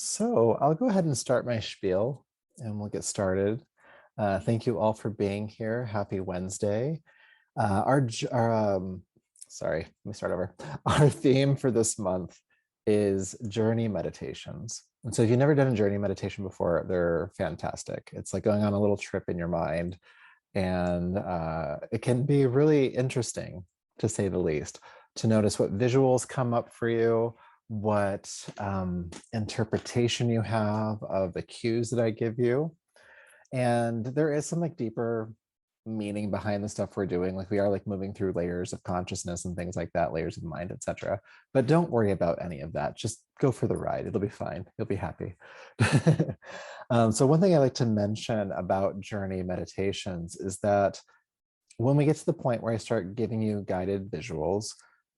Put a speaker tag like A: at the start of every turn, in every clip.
A: So I'll go ahead and start my spiel and we'll get started. Thank you all for being here. Happy Wednesday. Sorry, let me start over. Our theme for this month is journey meditations. And so if you've never done a journey meditation before, they're fantastic. It's like going on a little trip in your mind, and it can be really interesting, to say the least, to notice what visuals come up for you, what interpretation you have of the cues that I give you. And there is some like deeper meaning behind the stuff we're doing. Like we are like moving through layers of consciousness and things like that, layers of mind, etc. But don't worry about any of that. Just go for the ride. It'll be fine. You'll be happy. So one thing I like to mention about journey meditations is that when we get to the point where I start giving you guided visuals,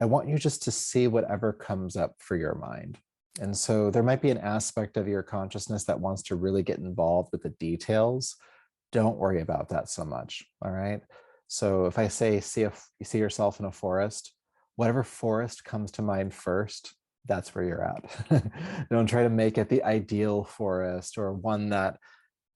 A: I want you just to see whatever comes up for your mind. And so there might be an aspect of your consciousness that wants to really get involved with the details. Don't worry about that so much. All right. So if I say, you see yourself in a forest, whatever forest comes to mind first, that's where you're at. Don't try to make it the ideal forest or one that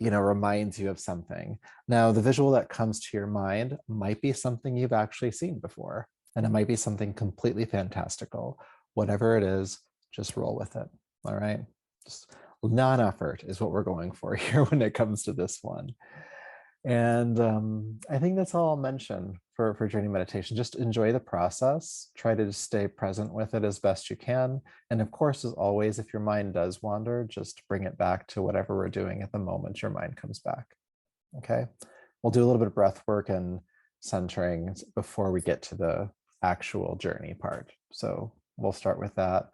A: reminds you of something. Now, the visual that comes to your mind might be something you've actually seen before, and it might be something completely fantastical. Whatever it is, just roll with it. All right. Just non-effort is what we're going for here when it comes to this one. And I think that's all I'll mention for journey meditation. Just enjoy the process. Try to stay present with it as best you can. And of course, as always, if your mind does wander, just bring it back to whatever we're doing at the moment your mind comes back. Okay. We'll do a little bit of breath work and centering before we get to the actual journey part. So we'll start with that.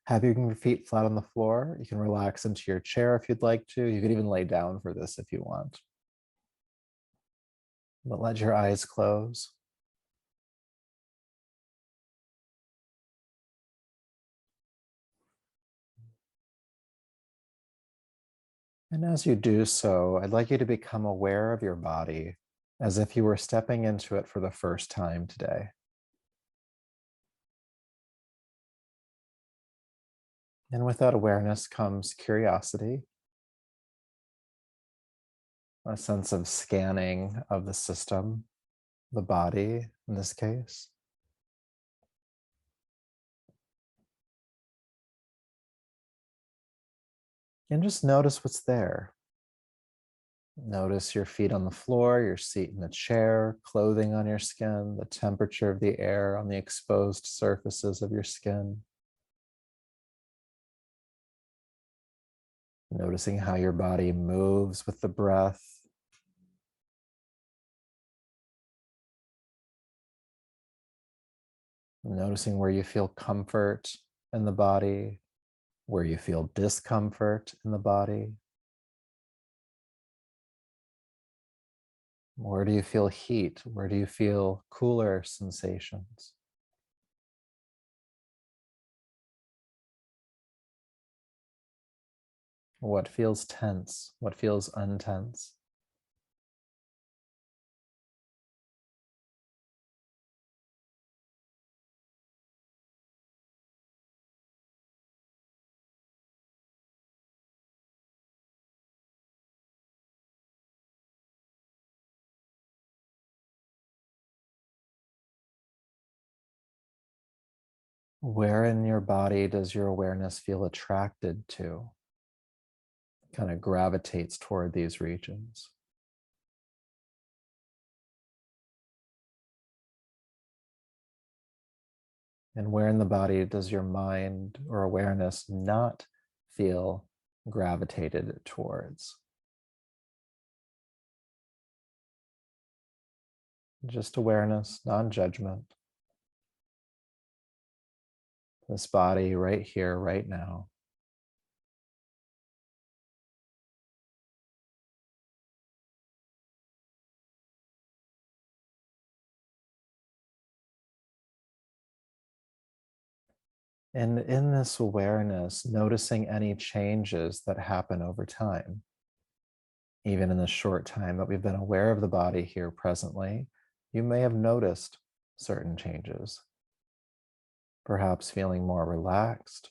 A: Have your feet flat on the floor. You can relax into your chair if you'd like to. You could even lay down for this if you want. But let your eyes close. And as you do so, I'd like you to become aware of your body as if you were stepping into it for the first time today. And with that awareness comes curiosity, a sense of scanning of the system, the body in this case. And just notice what's there. Notice your feet on the floor, your seat in the chair, clothing on your skin, the temperature of the air on the exposed surfaces of your skin. Noticing how your body moves with the breath. Noticing where you feel comfort in the body, where you feel discomfort in the body. Where do you feel heat? Where do you feel cooler sensations? What feels tense? What feels untense? Where in your body does your awareness feel attracted to? Kind of gravitates toward these regions. And where in the body does your mind or awareness not feel gravitated towards? Just awareness, non-judgment. This body right here, right now. And in this awareness, noticing any changes that happen over time, even in the short time that we've been aware of the body here presently, you may have noticed certain changes. Perhaps feeling more relaxed,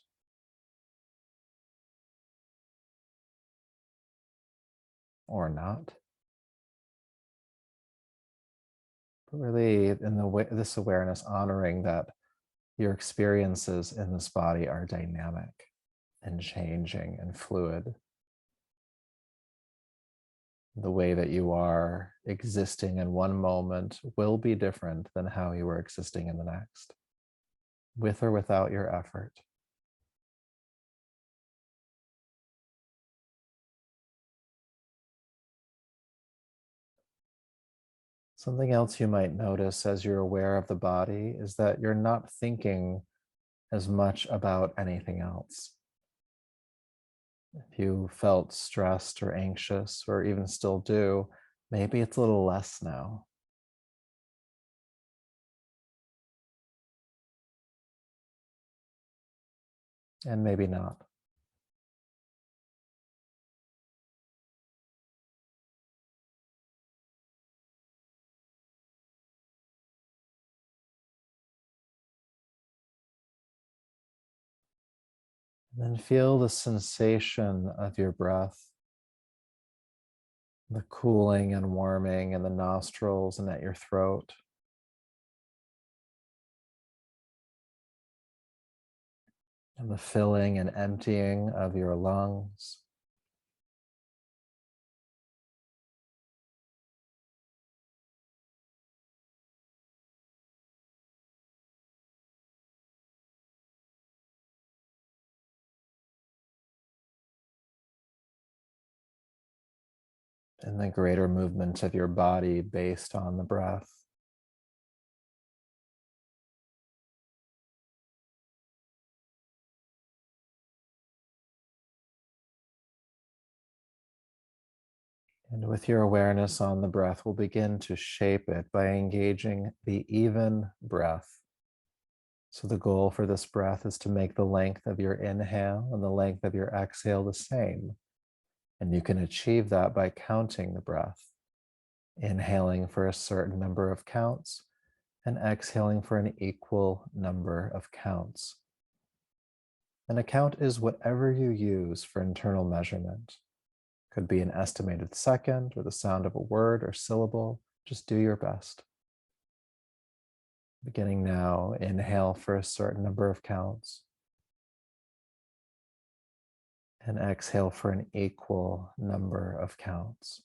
A: or not. But really, in the way, this awareness, honoring that your experiences in this body are dynamic and changing and fluid. The way that you are existing in one moment will be different than how you were existing in the next, with or without your effort. Something else you might notice as you're aware of the body is that you're not thinking as much about anything else. If you felt stressed or anxious, or even still do, maybe it's a little less now. And maybe not. And then feel the sensation of your breath, the cooling and warming in the nostrils and at your throat. And the filling and emptying of your lungs. And the greater movement of your body based on the breath. And with your awareness on the breath, we'll begin to shape it by engaging the even breath. So the goal for this breath is to make the length of your inhale and the length of your exhale the same. And you can achieve that by counting the breath, inhaling for a certain number of counts and exhaling for an equal number of counts. And a count is whatever you use for internal measurement. Could be an estimated second or the sound of a word or syllable. Just do your best. Beginning now, inhale for a certain number of counts and exhale for an equal number of counts.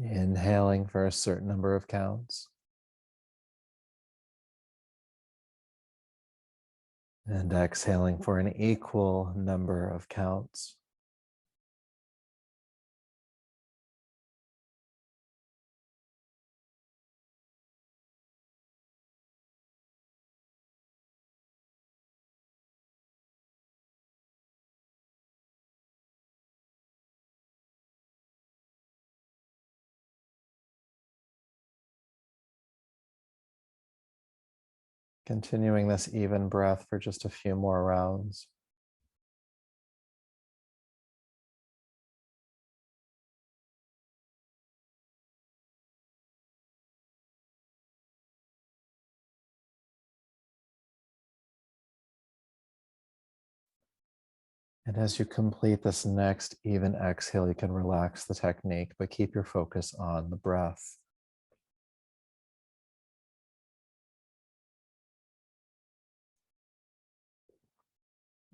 A: Inhaling for a certain number of counts and exhaling for an equal number of counts. Continuing this even breath for just a few more rounds. And as you complete this next even exhale, you can relax the technique, but keep your focus on the breath.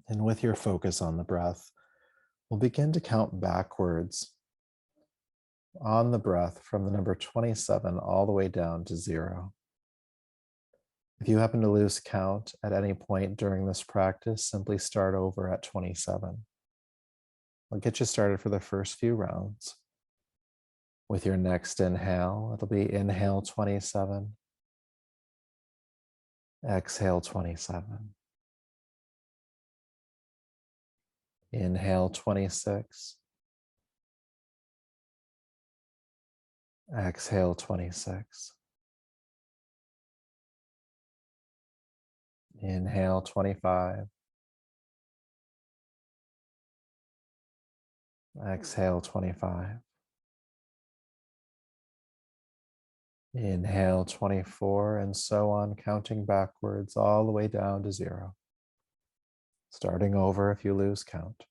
A: And with your focus on the breath, we'll begin to count backwards on the breath from the number 27 all the way down to 0. If you happen to lose count at any point during this practice, simply start over at 27. I'll get you started for the first few rounds. With your next inhale, it'll be inhale 27, Exhale 27. Inhale 26. Exhale 26. Inhale 25. Exhale 25. Inhale 24, and so on, counting backwards all the way down to 0. Starting over if you lose count.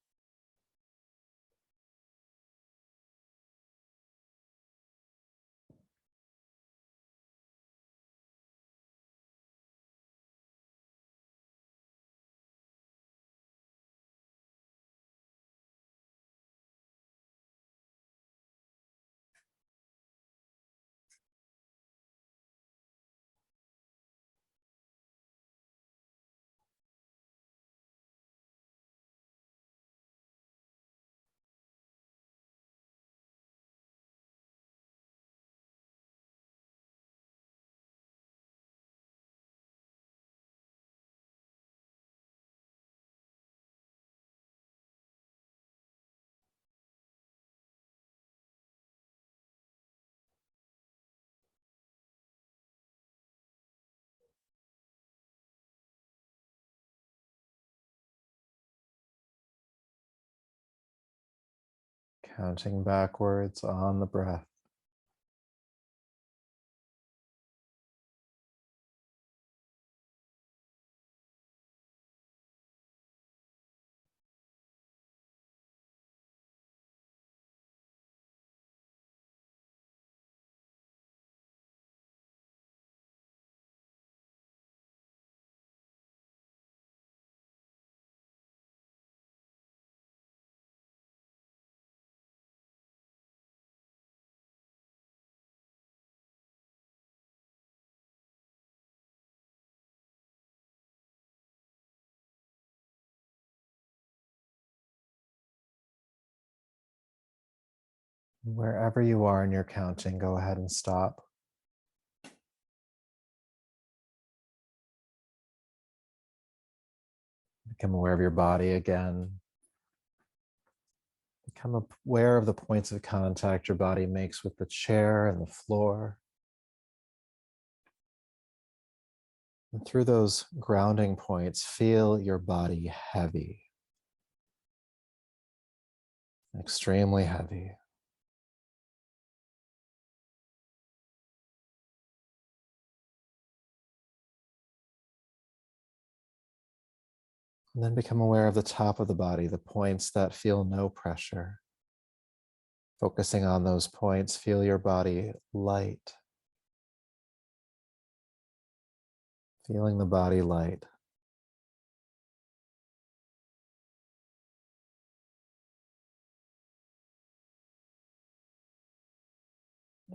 A: Counting backwards on the breath. Wherever you are in your counting, go ahead and stop. Become aware of your body again. Become aware of the points of contact your body makes with the chair and the floor. And through those grounding points, feel your body heavy, extremely heavy. And then become aware of the top of the body, the points that feel no pressure. Focusing on those points, feel your body light. Feeling the body light.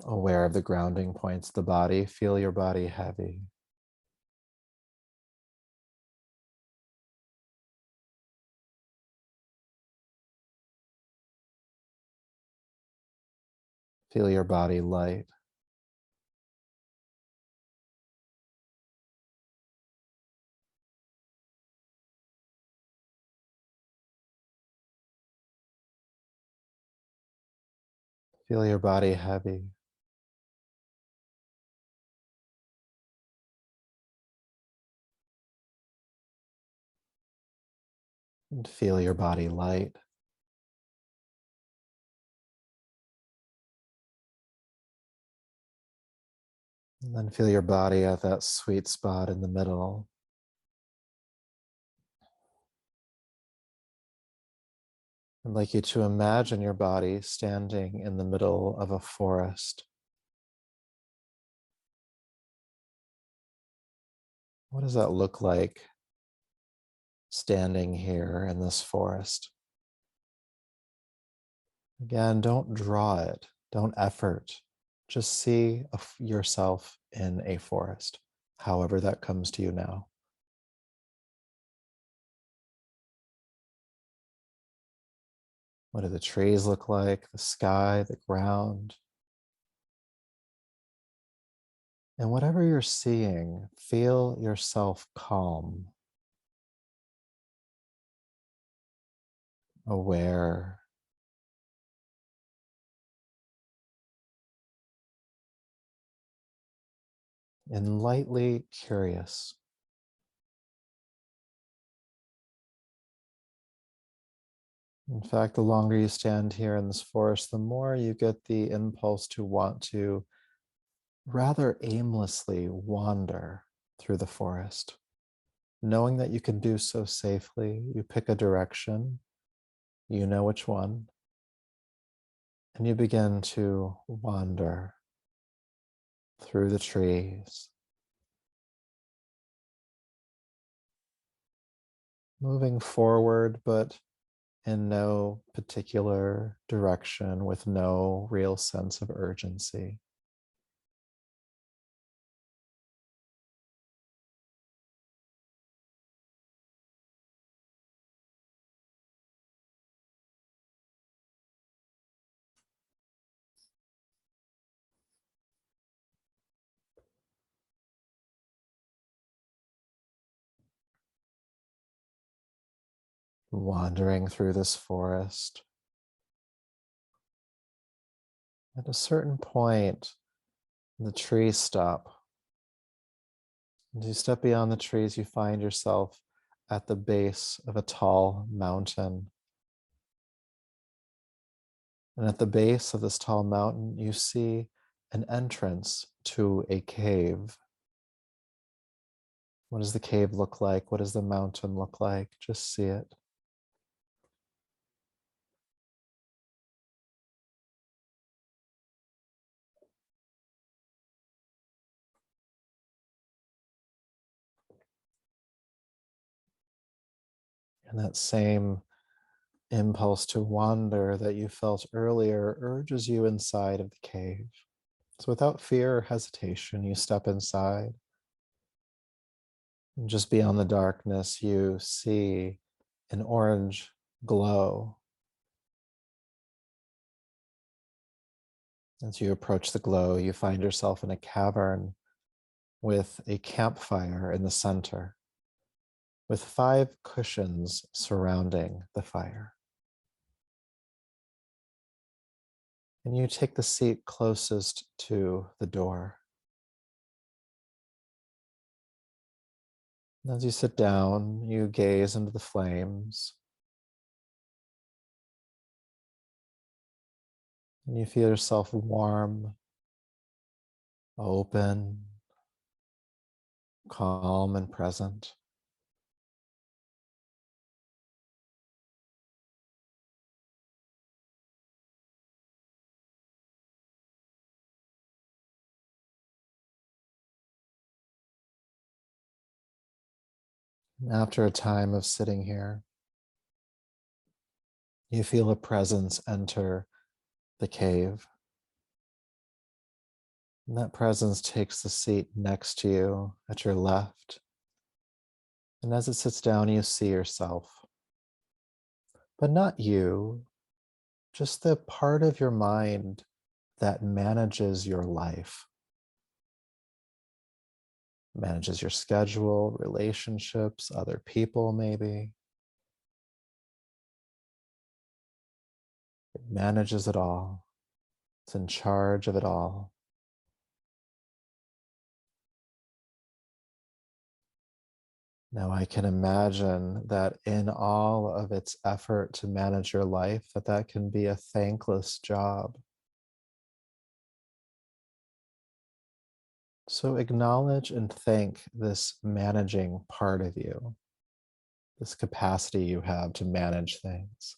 A: Aware of the grounding points of the body, feel your body heavy. Feel your body light. Feel your body heavy. And feel your body light. And then feel your body at that sweet spot in the middle. I'd like you to imagine your body standing in the middle of a forest. What does that look like standing here in this forest? Again, don't draw it, don't effort. Just see yourself in a forest, however that comes to you now. What do the trees look like? The sky, the ground? And whatever you're seeing, feel yourself calm, aware, and lightly curious. In fact, the longer you stand here in this forest, the more you get the impulse to want to rather aimlessly wander through the forest. Knowing that you can do so safely, you pick a direction, you know which one, and you begin to wander through the trees, moving forward, but in no particular direction with no real sense of urgency. Wandering through this forest. At a certain point, the trees stop. As you step beyond the trees, you find yourself at the base of a tall mountain. And at the base of this tall mountain, you see an entrance to a cave. What does the cave look like? What does the mountain look like? Just see it. And that same impulse to wander that you felt earlier urges you inside of the cave. So without fear or hesitation, you step inside. And just beyond the darkness, you see an orange glow. As you approach the glow, you find yourself in a cavern with a campfire in the center, with 5 cushions surrounding the fire. And you take the seat closest to the door. And as you sit down, you gaze into the flames, and you feel yourself warm, open, calm, and present. And after a time of sitting here, you feel a presence enter the cave. And that presence takes the seat next to you at your left. And as it sits down, you see yourself, but not you, just the part of your mind that manages your life, manages your schedule, relationships, other people, maybe. It manages it all. It's in charge of it all. Now I can imagine that in all of its effort to manage your life, that can be a thankless job. So acknowledge and thank this managing part of you, this capacity you have to manage things.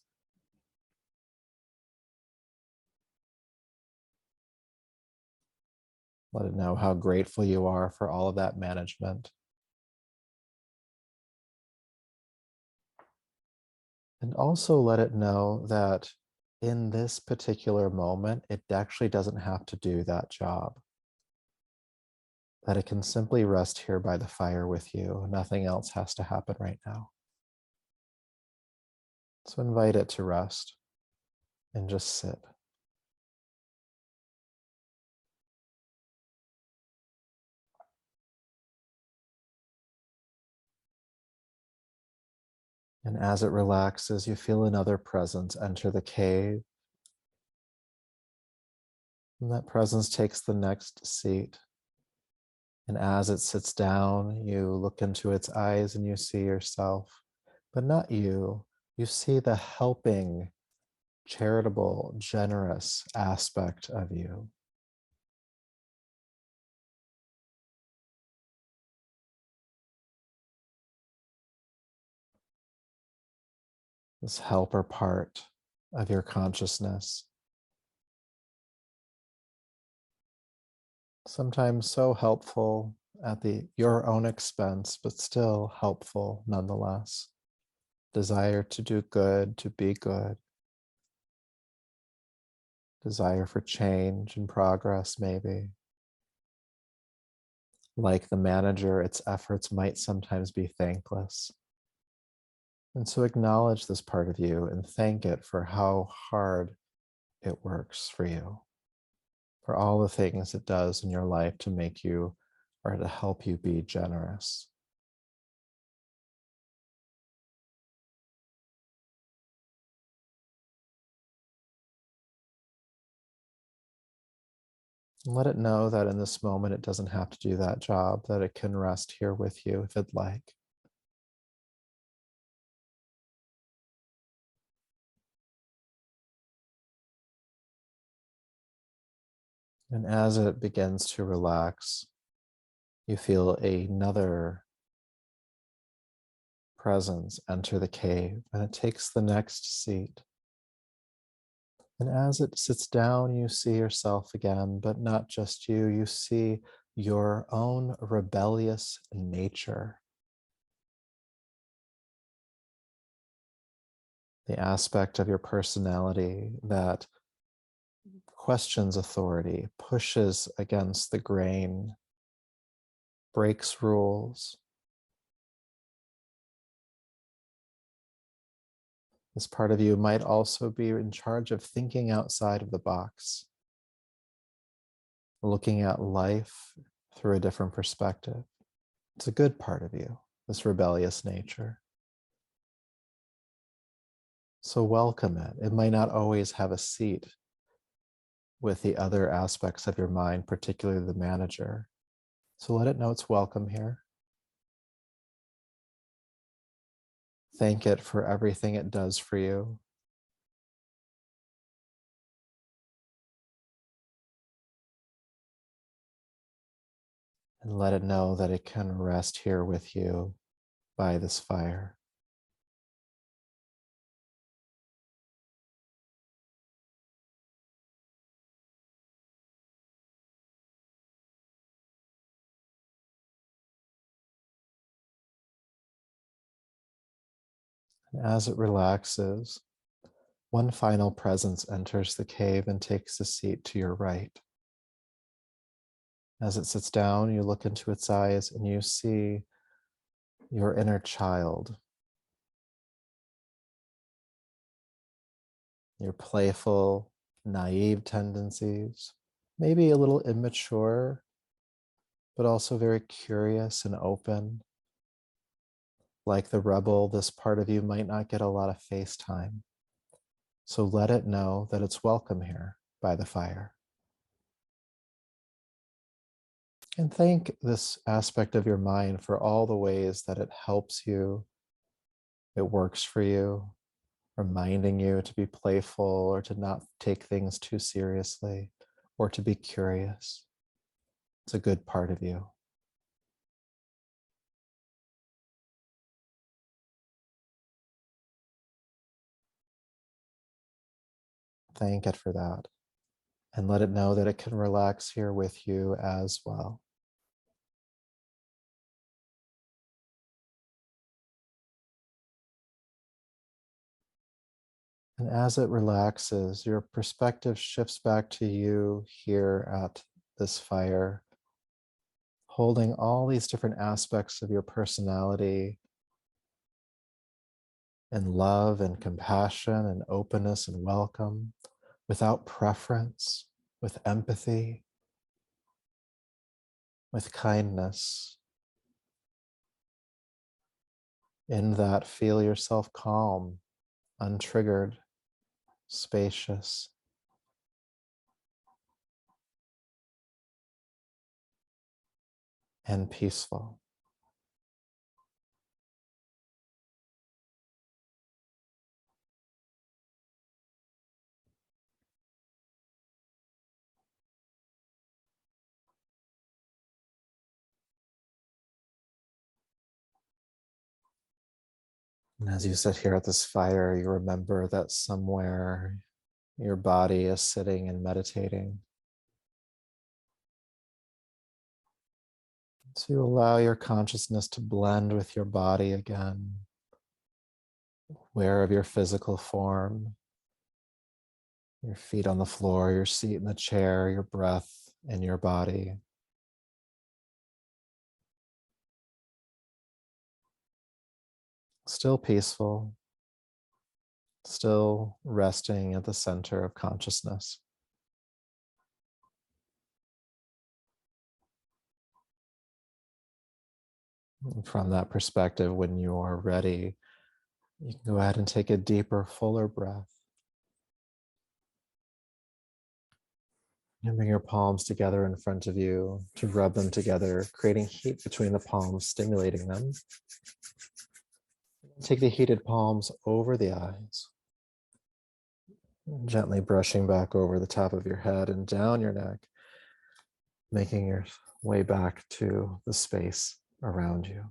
A: Let it know how grateful you are for all of that management. And also let it know that in this particular moment, it actually doesn't have to do that job. That it can simply rest here by the fire with you. Nothing else has to happen right now. So invite it to rest and just sit. And as it relaxes, you feel another presence enter the cave. And that presence takes the next seat. And as it sits down, you look into its eyes and you see yourself, but not you. You see the helping, charitable, generous aspect of you. This helper part of your consciousness. Sometimes so helpful at your own expense, but still helpful nonetheless. Desire to do good, to be good. Desire for change and progress, maybe. Like the manager, its efforts might sometimes be thankless. And so acknowledge this part of you and thank it for how hard it works for you, for all the things it does in your life to make you or to help you be generous. And let it know that in this moment, it doesn't have to do that job, that it can rest here with you if it'd like. And as it begins to relax, you feel another presence enter the cave, and it takes the next seat. And as it sits down, you see yourself again, but not just you. You see your own rebellious nature, the aspect of your personality that questions authority, pushes against the grain, breaks rules. This part of you might also be in charge of thinking outside of the box, looking at life through a different perspective. It's a good part of you, this rebellious nature. So welcome it. It might not always have a seat with the other aspects of your mind, particularly the manager. So let it know it's welcome here. Thank it for everything it does for you. And let it know that it can rest here with you by this fire. And as it relaxes, one final presence enters the cave and takes a seat to your right. As it sits down, you look into its eyes and you see your inner child, your playful, naive tendencies, maybe a little immature, but also very curious and open. Like the rebel, this part of you might not get a lot of face time. So let it know that it's welcome here by the fire. And thank this aspect of your mind for all the ways that it helps you, it works for you, reminding you to be playful or to not take things too seriously or to be curious. It's a good part of you. Thank it for that. And let it know that it can relax here with you as well. And as it relaxes, your perspective shifts back to you here at this fire, holding all these different aspects of your personality and love and compassion and openness and welcome, without preference, with empathy, with kindness. In that, feel yourself calm, untriggered, spacious, and peaceful. And as you sit here at this fire, you remember that somewhere your body is sitting and meditating. So you allow your consciousness to blend with your body again, aware of your physical form, your feet on the floor, your seat in the chair, your breath in your body. Still peaceful, still resting at the center of consciousness. And from that perspective, when you are ready, you can go ahead and take a deeper, fuller breath. And bring your palms together in front of you to rub them together, creating heat between the palms, stimulating them. Take the heated palms over the eyes, gently brushing back over the top of your head and down your neck, making your way back to the space around you.